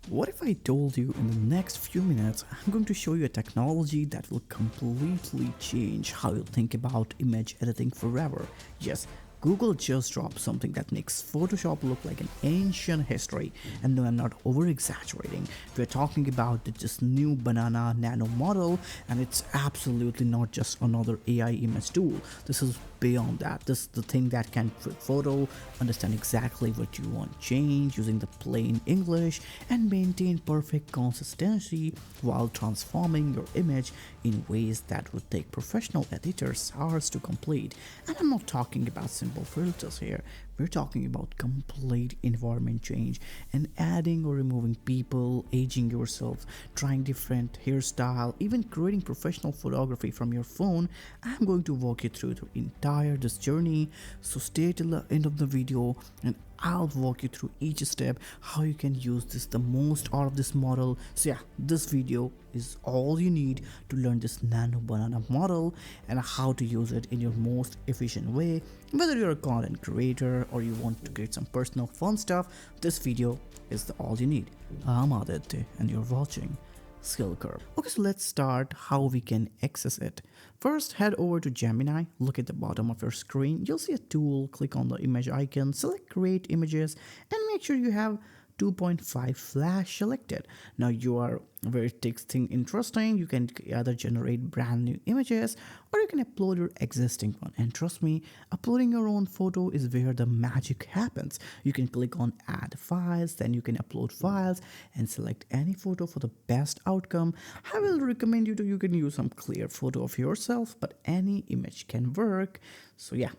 What if I told you in the next few minutes I'm going to show you a technology that will completely change how you think about image editing forever? Yes, Google just dropped something that makes Photoshop look like an ancient history. And no, I'm not over exaggerating. We're talking about this new banana nano model, and it's absolutely not just another AI image tool. This is beyond that. This is the thing that can photo, understand exactly what you want change using the plain English, and maintain perfect consistency while transforming your image in ways that would take professional editors hours to complete. And I'm not talking about simple filters here. We're talking about complete environment change and adding or removing people, aging yourself, trying different hairstyle, even creating professional photography from your phone. I'm going to walk you through the entire this journey. So stay till the end of the video and I'll walk you through each step how you can use this the most out of this model. So yeah, this video is all you need to learn this nano banana model and how to use it in your most efficient way. Whether you're a content creator or you want to create some personal fun stuff, this video is all you need. I'm Aditya and you're watching Skill Curve. Okay, so let's start how we can access it. First, head over to Gemini, look at the bottom of your screen, you'll see a tool, click on the image icon, select create images and make sure you have 2.5 flash selected. Now you are where it takes thing interesting. You can either generate brand new images or you can upload your existing one. And trust me, uploading your own photo is where the magic happens. You can click on add files, then you can upload files and select any photo for the best outcome. I will recommend you can use some clear photo of yourself, but any image can work. So yeah,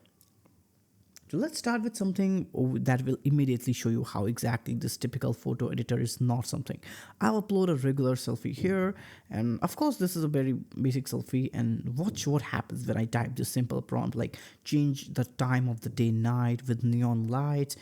so let's start with something that will immediately show you how exactly this typical photo editor is not something. I'll upload a regular selfie here, and of course this is a very basic selfie, and watch what happens when I type this simple prompt like change the time of the day night with neon lights.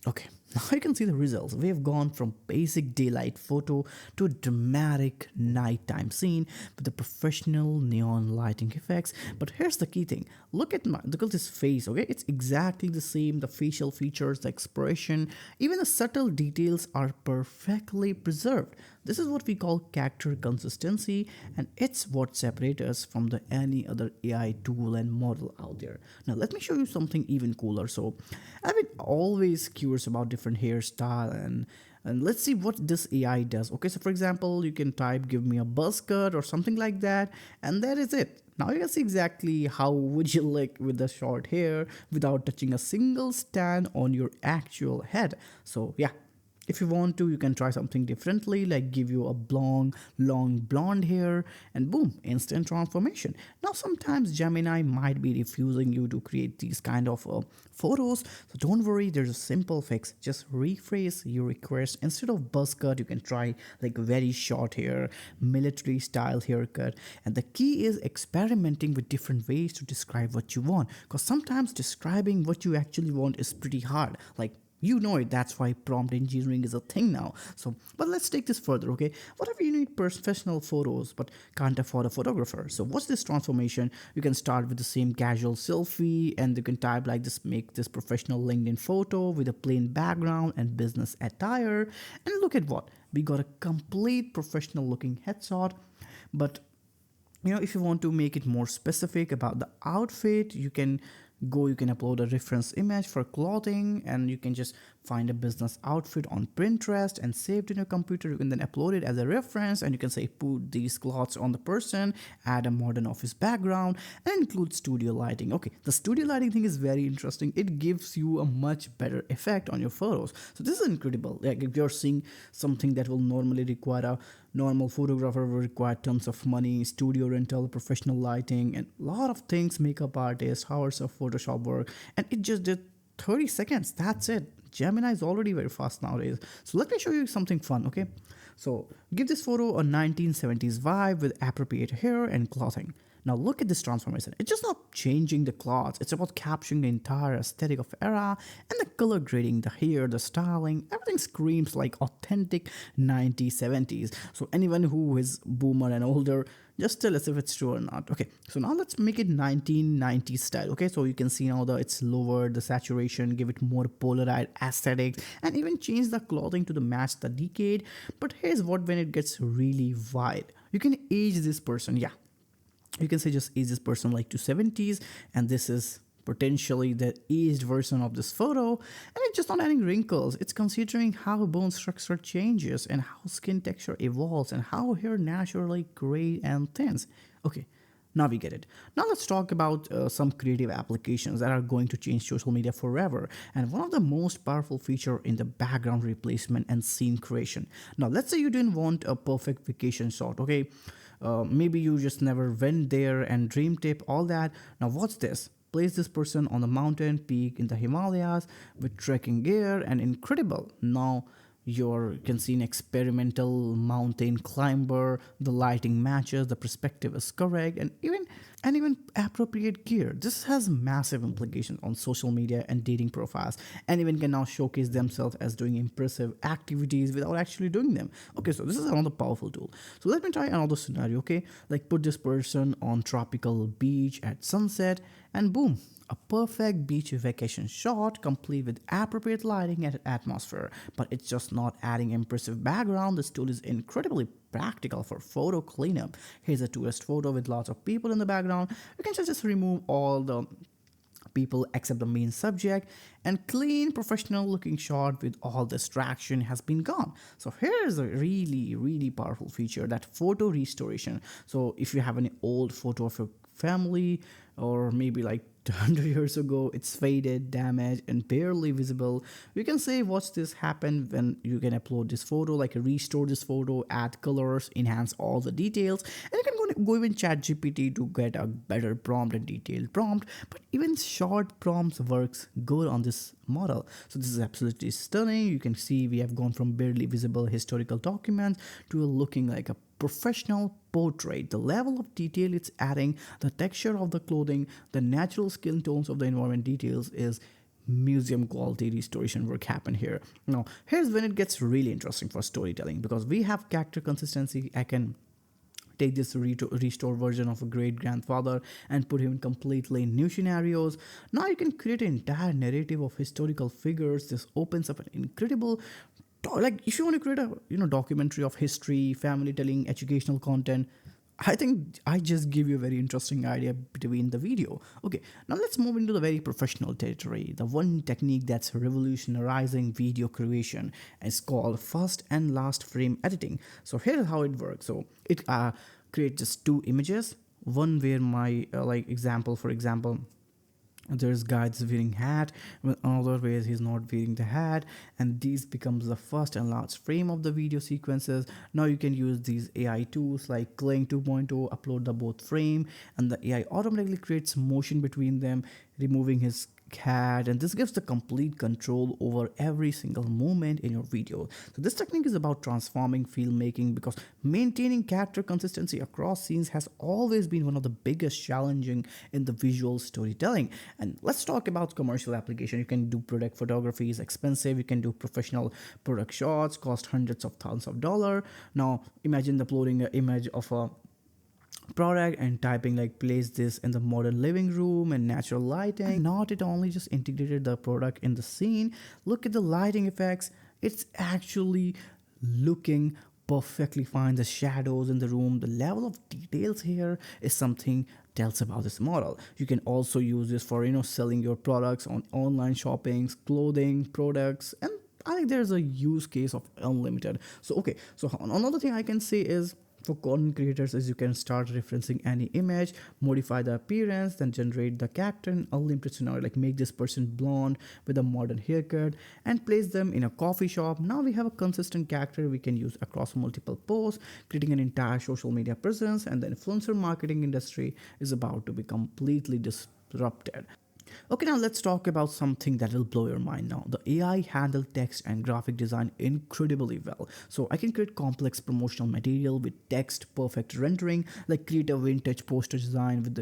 Okay, now you can see the results. We have gone from basic daylight photo to a dramatic nighttime scene with the professional neon lighting effects. But here's the key thing. Look at this face, okay? It's exactly the same. The facial features, the expression, even the subtle details are perfectly preserved. This is what we call character consistency, and it's what separates us from any other AI tool and model out there. Now let me show you something even cooler. So I've been always curious about different hairstyle and let's see what this AI does. Okay, so for example, you can type give me a buzz cut or something like that, and that is it. Now you can see exactly how would you look with the short hair without touching a single strand on your actual head. So yeah, if you want to, you can try something differently, like give you a long blonde hair, and boom, instant transformation. Now, sometimes Gemini might be refusing you to create these kind of photos, so don't worry, there's a simple fix. Just rephrase your request. Instead of buzz cut, you can try like very short hair, military style haircut. And the key is experimenting with different ways to describe what you want, because sometimes describing what you actually want is pretty hard. Like, you know it, that's why prompt engineering is a thing now. So, but let's take this further, okay? Whatever you need professional photos but can't afford a photographer. So what's this transformation? You can start with the same casual selfie and you can type like this, make this professional LinkedIn photo with a plain background and business attire. And look at what? We got a complete professional looking headshot. But if you want to make it more specific about the outfit, you can upload a reference image for clothing and you can just find a business outfit on Pinterest and save it in your computer. You can then upload it as a reference and you can say put these clothes on the person, add a modern office background and include studio lighting. Okay, the studio lighting thing is very interesting. It gives you a much better effect on your photos. So this is incredible. Like if you're seeing something that will normally require a normal photographer, will require tons of money, studio rental, professional lighting, and a lot of things, makeup artist, hours of Photoshop work, and it just did 30 seconds. That's it. Gemini is already very fast nowadays. So let me show you something fun, okay? So give this photo a 1970s vibe with appropriate hair and clothing. Now look at this transformation. It's just not changing the clothes, it's about capturing the entire aesthetic of era, and the color grading, the hair, the styling, everything screams like authentic 90s, 70s. So anyone who is boomer and older, just tell us if it's true or not. Okay, so now let's make it 1990s style. Okay, so you can see now that it's lowered the saturation, give it more polarized aesthetic, and even change the clothing to the match the decade. But here's what when it gets really wide. You can age this person, yeah. You can say just age this person like to 70s, and this is potentially the aged version of this photo, and it's just not adding wrinkles. It's considering how bone structure changes and how skin texture evolves and how hair naturally gray and thins. Okay, now we get it. Now let's talk about some creative applications that are going to change social media forever, and one of the most powerful feature in the background replacement and scene creation. Now let's say you didn't want a perfect vacation shot, okay? Maybe you just never went there and dream tip all that. Now watch this. Place this person on a mountain peak in the Himalayas with trekking gear and incredible. Now you can see an experimental mountain climber, the lighting matches, the perspective is correct, and even appropriate gear. This has massive implications on social media and dating profiles. Anyone can now showcase themselves as doing impressive activities without actually doing them. Okay, so this is another powerful tool. So let me try another scenario, okay? Like put this person on tropical beach at sunset and boom, a perfect beach vacation shot complete with appropriate lighting and atmosphere. But it's just not adding impressive background. This tool is incredibly practical for photo cleanup. Here's a tourist photo with lots of people in the background. You can just remove all the people except the main subject, and clean professional looking shot with all distraction has been gone. So here is a really powerful feature, that photo restoration. So if you have an old photo of your family, or maybe like 100 years ago, it's faded, damaged, and barely visible, you can say watch this happen when you can upload this photo, like restore this photo, add colors, enhance all the details, and you can go even chat GPT to get a better prompt and detailed prompt. But even short prompts works good on this model. So this is absolutely stunning. You can see we have gone from barely visible historical documents to looking like a professional portrait. The level of detail it's adding, the texture of the clothing, the natural skin tones of the environment details is museum quality restoration work happen here. Now here's when it gets really interesting for storytelling, because we have character consistency. I can take this restore version of a great grandfather and put him in completely new scenarios. Now you can create an entire narrative of historical figures. This opens up an incredible, like if you want to create a documentary of history, family telling, educational content, I think I just give you a very interesting idea between the video. Okay, now let's move into the very professional territory. The one technique that's revolutionizing video creation is called first and last frame editing. So here's how it works. So it creates just two images. One where my example, for example, there's guy that's wearing hat, with another way he's not wearing the hat, and these becomes the first and last frame of the video sequences. Now you can use these AI tools like Kling 2.0, upload the both frame, and the AI automatically creates motion between them, removing his hat, and this gives the complete control over every single moment in your video. So this technique is about transforming filmmaking, because maintaining character consistency across scenes has always been one of the biggest challenging in the visual storytelling. And let's talk about commercial application. You can do product photography, is expensive. You can do professional product shots, cost hundreds of thousands of dollars. Now imagine uploading an image of a product and typing like place this in the modern living room and natural lighting. And not it only just integrated the product in the scene. Look at the lighting effects. It's actually looking perfectly fine. The shadows in the room, the level of details here is something tells about this model. You can also use this for selling your products on online shoppings, clothing, products, and I think there's a use case of unlimited. So okay, so another thing I can say is for content creators is you can start referencing any image, modify the appearance, then generate the character in unlimited scenario, like make this person blonde with a modern haircut and place them in a coffee shop. Now we have a consistent character we can use across multiple posts, creating an entire social media presence, and the influencer marketing industry is about to be completely disrupted. Okay, now let's talk about something that will blow your mind now. The AI handle text and graphic design incredibly well. So I can create complex promotional material with text perfect rendering, like create a vintage poster design with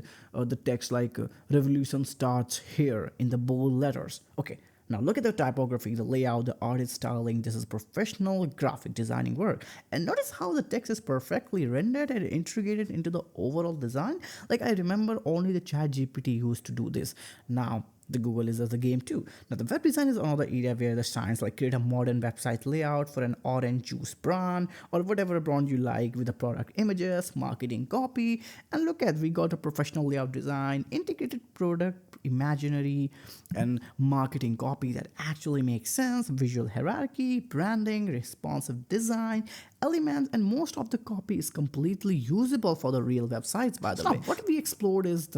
the text like revolution starts here in the bold letters. Okay, now look at the typography, the layout, the artist styling. This is professional graphic designing work. And notice how the text is perfectly rendered and integrated into the overall design. Like I remember only the Chat GPT used to do this. Now the Google is as a game too. Now the web design is another area where the science like create a modern website layout for an orange juice brand or whatever brand you like with the product images, marketing copy, and look at we got a professional layout design, integrated product imaginary and marketing copy that actually makes sense, visual hierarchy, branding, responsive design, elements, and most of the copy is completely usable for the real websites by the way. What we explored is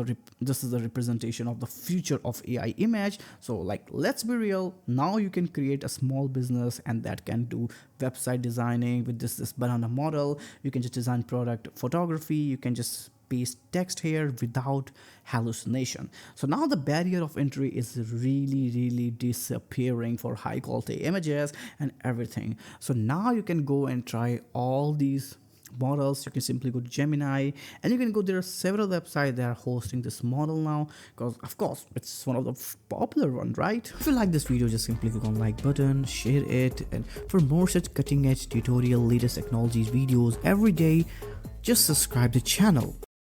this is the representation of the future of AI image. So like let's be real, now you can create a small business and that can do website designing with this banana model. You can just design product photography, you can just paste text here without hallucination. So now the barrier of entry is really disappearing for high quality images and everything. So now you can go and try all these models. You can simply go to Gemini and you can go, there are several websites that are hosting this model now because of course it's one of the popular one, right? If you like this video, just simply click on like button, share it, and for more such cutting edge tutorial latest technologies videos every day, just subscribe the channel.